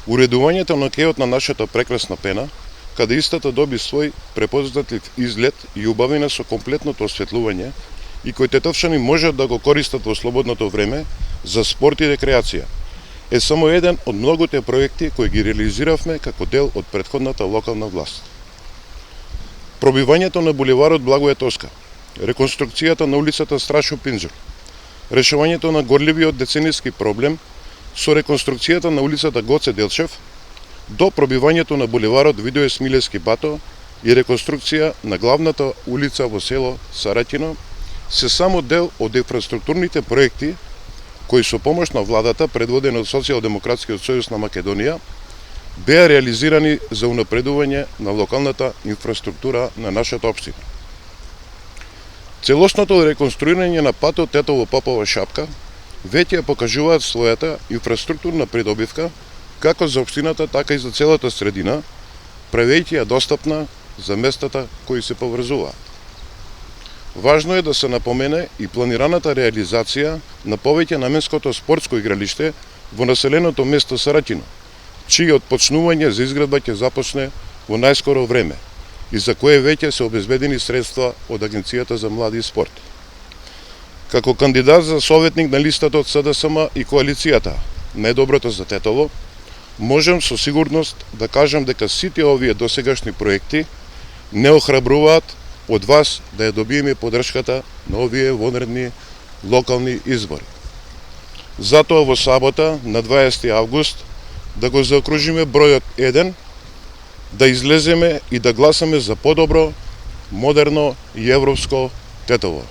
Уредувањето на кеот на нашата прекрасна пена, каде истата доби свој препознатлив изглед и убавина со комплетното осветлување и кој тетовчани можат да го користат во слободното време за спорт и рекреација, е само еден од многуте проекти кои ги реализиравме како дел од претходната локална власт. Пробивањето на булеварот Благое Тоска, реконструкцијата на улицата Страшо Пинџур, решавањето на горливиот децениски проблем со реконструкцијата на улицата Гоце Делчев, до пробивањето на булеварот Видое Смилевски Бато и реконструкција на главната улица во село Сараќино, се само дел од инфраструктурните проекти кои со помош на владата, предводена од Социјалдемократскиот сојуз на Македонија, беа реализирани за унапредување на локалната инфраструктура на нашата општина. Целосното реконструирање на патот Тетово-Попова Шапка веќе покажуваат својата инфраструктурна придобивка како за општината, така и за целата средина, правејќи ја достапна за местата кои се поврзуваат. Важно е да се напомене и планираната реализација на повеќе наменското спортско игралиште во населеното место Сараќино, чијот почнување за изградба ќе започне во најскоро време и за кое веќе се обезбедени средства од Агенцијата за млади и спорт. Како кандидат за советник на листата од СДСМ и коалицијата Најдоброто за Тетово, можам со сигурност да кажам дека сите овие досегашни проекти не охрабруваат од вас да ја добиеме поддршката на овие вонредни локални избори. Затоа во сабота, на 20 август, да го заокружиме бројот 1, да излеземе и да гласаме за подобро, модерно и европско Тетово.